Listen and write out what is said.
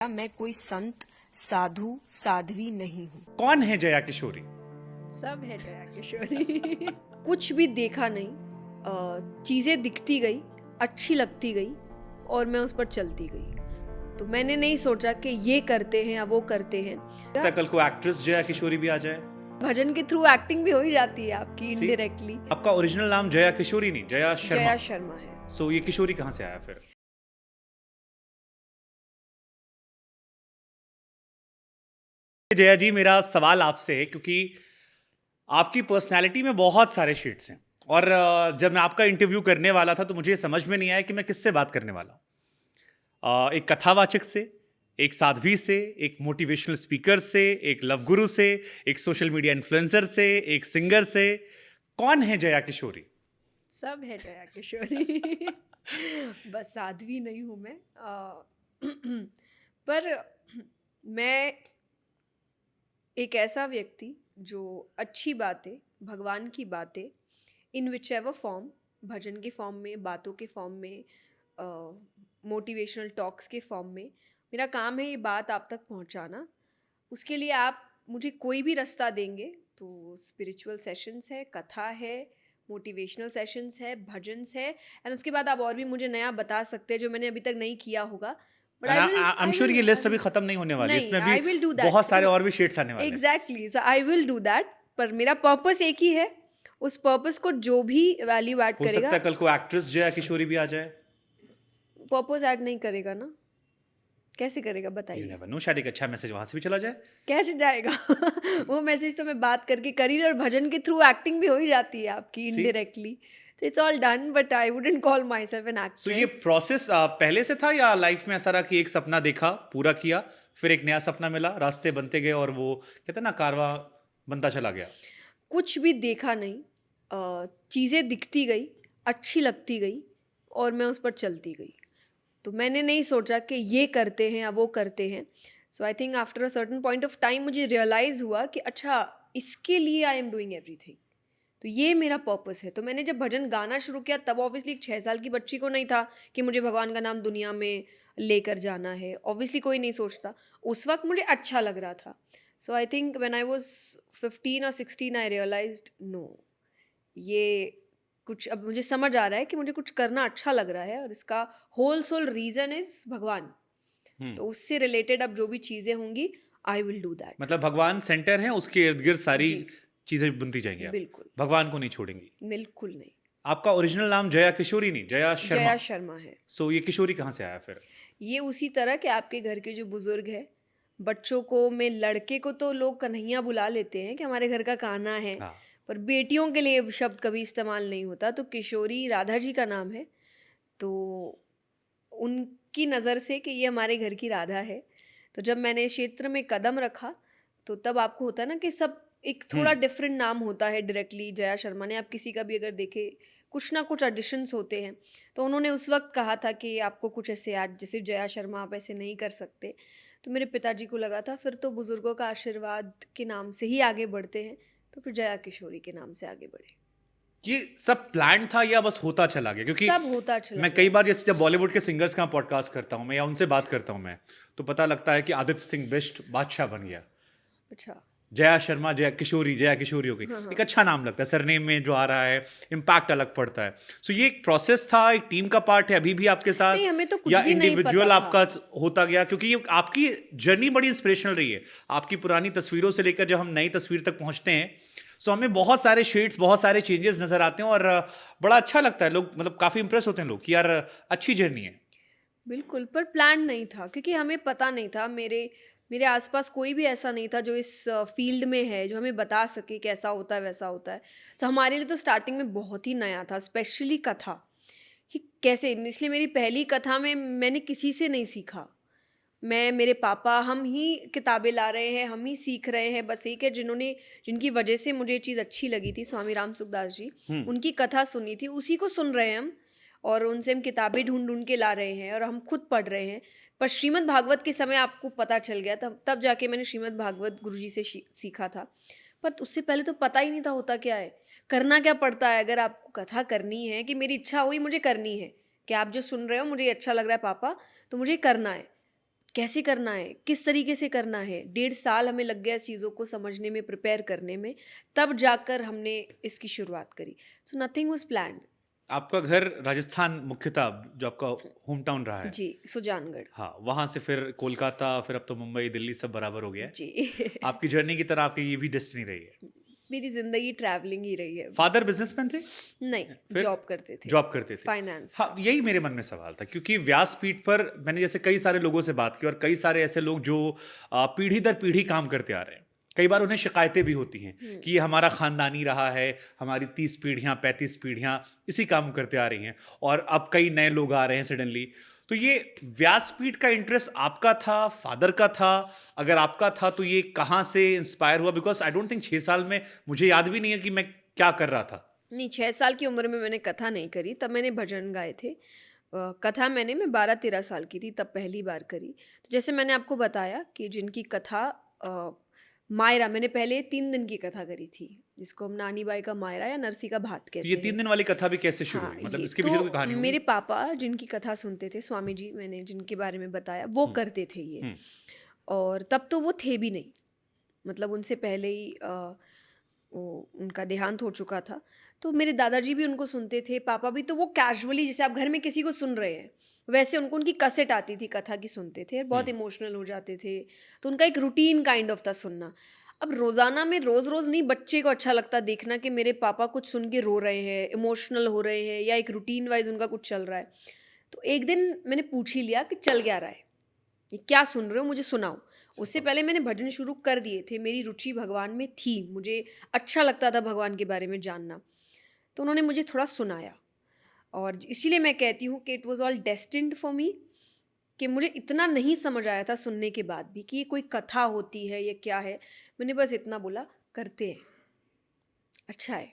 मैं कोई संत साधु साध्वी नहीं हूँ। कौन है जया किशोरी? सब है जया किशोरी। कुछ भी देखा नहीं, चीजें दिखती गई, अच्छी लगती गई और मैं उस पर चलती गई। तो मैंने नहीं सोचा कि ये करते हैं या वो करते हैं। कल को एक्ट्रेस जया किशोरी भी आ जाए। भजन के थ्रू एक्टिंग भी हो ही जाती है आपकी इनडायरेक्टली। आपका ओरिजिनल नाम जया किशोरी नहीं, जया शर्मा है। सो ये किशोरी कहाँ से आया फिर? जया जी, मेरा सवाल आपसे है क्योंकि आपकी पर्सनैलिटी में बहुत सारे शेड्स हैं और जब मैं आपका इंटरव्यू करने वाला था तो मुझे समझ में नहीं आया कि मैं किससे बात करने वाला हूँ। एक कथावाचक से, एक साध्वी से, एक मोटिवेशनल स्पीकर से, एक लव गुरु से, एक सोशल मीडिया इन्फ्लुएंसर से, एक सिंगर से। कौन है जया किशोरी? सब है जया किशोरी। बस साध्वी नहीं हूँ मैं। पर मैं एक ऐसा व्यक्ति जो अच्छी बातें, भगवान की बातें इन विच एवर फॉर्म, भजन के फॉर्म में, बातों के फॉर्म में, मोटिवेशनल टॉक्स के फॉर्म में, मेरा काम है ये बात आप तक पहुंचाना। उसके लिए आप मुझे कोई भी रास्ता देंगे तो स्पिरिचुअल सेशंस है, कथा है, मोटिवेशनल सेशंस है, भजन्स है, एंड उसके बाद आप और भी मुझे नया बता सकते हैं जो मैंने अभी तक नहीं किया होगा। आई एम श्योर ये लिस्ट अभी खत्म नहीं होने वाली, इसमें भी बहुत सारे और भी शेड्स आने वाले हैं। Exactly, so I will do that. पर मेरा पर्पस एक ही है, उस पर्पस को जो भी वैल्यू ऐड हो करेगा। सकता है कल को एक्ट्रेस जया किशोरी भी आ जाए। पर्पस ऐड नहीं करेगा ना, कैसे करेगा You बताइए? never know, शायद एक अच्छा मैसेज वहां से भी चला जाए। कैसे जाएगा? वो मैसेज तो मैं बात करके करियर और भजन के थ्रू एक्टिंग भी हो ही जाती है आपकी indirectly. So it's all done, but I wouldn't call myself an actress. सो ये प्रोसेस पहले से था या लाइफ में ऐसा रहा कि एक सपना देखा, पूरा किया, फिर एक नया सपना मिला, रास्ते बनते गए और वो कहते हैं ना कारवां बनता चला गया? कुछ भी देखा नहीं, चीज़ें दिखती गई, अच्छी लगती गई और मैं उस पर चलती गई। तो मैंने नहीं सोचा कि ये करते हैं या वो करते हैं। So I think after a certain point of time मुझे रियलाइज़ हुआ कि अच्छा, इसके लिए आई एम डूइंग एवरीथिंग, तो ये मेरा पर्पस है। तो मैंने जब भजन गाना शुरू किया तब ऑब्वियसली एक 6 साल की बच्ची को नहीं था कि मुझे भगवान का नाम दुनिया में लेकर जाना है। ऑब्वियसली कोई नहीं सोचता। उस वक्त मुझे अच्छा लग रहा था। So I think when I was 15 और 16 आई रियलाइज्ड नो, ये कुछ अब मुझे समझ आ रहा है कि मुझे कुछ करना अच्छा लग रहा है और इसका होल सोल रीज़न इज़ भगवान। तो उससे रिलेटेड अब जो भी चीज़ें होंगी आई विल डू दैट। मतलब भगवान सेंटर है, उसके इर्द गिर्द सारी चीजें बुनती जाएंगी आप। बिल्कुल, भगवान को नहीं छोड़ेंगी। बिल्कुल नहीं। आपका ओरिजिनल नाम जया किशोरी नहीं, जया शर्मा है। सो ये किशोरी कहाँ से आया फिर? ये उसी तरह के आपके घर के जो बुजुर्ग हैं, बच्चों को में लड़के को तो लोग कन्हैया बुला लेते हैं कि हमारे घर का कान्हा है। हाँ। पर बेटियों के लिए शब्द कभी इस्तेमाल नहीं होता। तो किशोरी राधा जी का नाम है, तो उनकी नज़र से कि ये हमारे घर की राधा है। तो जब मैंने इस क्षेत्र में कदम रखा तो तब आपको होता है ना कि सब एक थोड़ा डिफरेंट नाम होता है डायरेक्टली जया शर्मा ने। आप किसी का भी अगर देखे, कुछ ना कुछ ऑडिशंस होते हैं। तो उन्होंने उस वक्त कहा था कि आपको कुछ ऐसे ऐड जैसे जया शर्मा आप ऐसे नहीं कर सकते। तो मेरे पिताजी को लगा था फिर तो बुज़ुर्गों का आशीर्वाद के नाम से ही आगे बढ़ते हैं, तो फिर जया किशोरी के नाम से आगे बढ़े। ये सब प्लान था या बस होता चला गया? क्योंकि सब होता चला मैं कई बार जैसे जब बॉलीवुड के सिंगर्स का पॉडकास्ट करता हूँ मैं या उनसे बात करता हूँ मैं, तो पता लगता है कि आदित्य सिंह बिष्ट बादशाह बन गया, अच्छा, जया शर्मा जया किशोरी हो गई। एक अच्छा नाम लगता है, सरनेम में जो आ रहा है इम्पैक्ट अलग पड़ता है। सो ये एक प्रोसेस था, एक टीम का पार्ट है अभी भी आपके साथ? नहीं, हमें तो कुछ या भी नहीं इंडिविजुअल पता आपका होता गया? क्योंकि ये आपकी जर्नी बड़ी इंस्पिरेशनल रही है, आपकी पुरानी तस्वीरों से लेकर जब हम नई तस्वीर तक पहुंचते हैं सो हमें बहुत सारे शेड्स, बहुत सारे चेंजेस नजर आते हैं और बड़ा अच्छा लगता है। लोग मतलब काफी इंप्रेस होते हैं लोग कि यार अच्छी जर्नी है। बिल्कुल, पर प्लान नहीं था क्योंकि हमें पता नहीं था। मेरे आसपास कोई भी ऐसा नहीं था जो इस फील्ड में है, जो हमें बता सके कि ऐसा होता है वैसा होता है। सो हमारे लिए तो स्टार्टिंग में बहुत ही नया था, स्पेशली कथा, कि कैसे। इसलिए मेरी पहली कथा में मैंने किसी से नहीं सीखा। मैं, मेरे पापा, हम ही किताबें ला रहे हैं, हम ही सीख रहे हैं। बस एक है जिनकी वजह से मुझे ये चीज़ अच्छी लगी थी, स्वामी राम सुखदास जी, उनकी कथा सुनी थी, उसी को सुन रहे हैं हम और उनसे हम किताबें ढूंढ ढूंढ के ला रहे हैं और हम खुद पढ़ रहे हैं। पर श्रीमद् भागवत के समय आपको पता चल गया, तब जाके मैंने श्रीमद् भागवत गुरुजी से सीखा था। पर उससे पहले तो पता ही नहीं था होता क्या है, करना क्या पड़ता है। अगर आपको कथा करनी है कि मेरी इच्छा हुई मुझे करनी है कि आप जो सुन रहे हो मुझे अच्छा लग रहा है पापा, तो मुझे करना है, कैसे करना है, किस तरीके से करना है। 1.5 साल हमें लग गया इस चीज़ों को समझने में, प्रिपेयर करने में, तब जाकर हमने इसकी शुरुआत करी। So nothing was planned. आपका घर राजस्थान मुख्यतः जो आपका होम टाउन रहा है। जी, सुजानगढ़। हाँ, वहाँ से फिर कोलकाता, फिर अब तो मुंबई, दिल्ली सब बराबर हो गया है। जी। आपकी जर्नी की तरह आपकी ये भी डेस्टिनी रही है। मेरी ज़िंदगी ट्रैवलिंग ही रही है। फादर बिजनेसमैन थे? नहीं, फिर जॉब करते थे, जॉब करते थे। फाइनेंस हाँ, का। यही मेरे मन में सवाल था क्योंकि व्यासपीठ पर मैंने जैसे कई सारे लोगों से बात की और कई सारे ऐसे लोग जो पीढ़ी दर पीढ़ी काम करते आ रहे हैं। कई बार उन्हें शिकायतें भी होती हैं कि ये हमारा खानदानी रहा है, हमारी 30 पीढ़ियां 35 पीढ़ियां इसी काम करते आ रही हैं और अब कई नए लोग आ रहे हैं सडनली। तो ये व्यासपीठ का इंटरेस्ट आपका था, फादर का था? अगर आपका था तो ये कहाँ से इंस्पायर हुआ? बिकॉज आई डोंट थिंक 6 साल में मुझे याद भी नहीं है कि मैं क्या कर रहा था। नहीं, 6 साल की उम्र में मैंने कथा नहीं करी, तब मैंने भजन गाए थे। कथा मैं 12-13 साल की थी, तब पहली बार करी। तो जैसे मैंने आपको बताया कि जिनकी कथा मायरा, मैंने पहले 3 दिन की कथा करी थी, जिसको हम नानी बाई का मायरा या नरसी का भात तो कहते ये हैं। 3 दिन वाली कथा भी कैसे शुरू हाँ, हुई? मतलब ये इसके पीछे तो कोई तो कहानी होगी? मेरे पापा जिनकी कथा सुनते थे, स्वामी जी मैंने जिनके बारे में बताया, वो करते थे ये। हम्म, और तब तो वो थे भी नहीं, मतलब उनसे पहले ही उनका देहांत हो चुका था। तो मेरे दादाजी भी उनको सुनते थे, पापा भी। तो वो कैजुअली, जैसे आप घर में किसी को सुन रहे हैं, वैसे उनको उनकी कैसेट आती थी, कथा की सुनते थे और बहुत इमोशनल हो जाते थे। तो उनका एक रूटीन काइंड ऑफ था सुनना। अब रोज़ाना में रोज़ रोज़ नहीं, बच्चे को अच्छा लगता देखना कि मेरे पापा कुछ सुन के रो रहे हैं, इमोशनल हो रहे हैं, या एक रूटीन वाइज उनका कुछ चल रहा है। तो एक दिन मैंने पूछ ही लिया कि चल क्या रहा है, ये क्या सुन रहे हो, मुझे सुनाओ। उससे पहले मैंने भजन शुरू कर दिए थे, मेरी रुचि भगवान में थी, मुझे अच्छा लगता था भगवान के बारे में जानना। तो उन्होंने मुझे थोड़ा सुनाया, और इसीलिए मैं कहती हूँ कि it was all destined for me, कि मुझे इतना नहीं समझ आया था सुनने के बाद भी कि ये कोई कथा होती है, ये क्या है। मैंने बस इतना बोला, करते हैं, अच्छा है।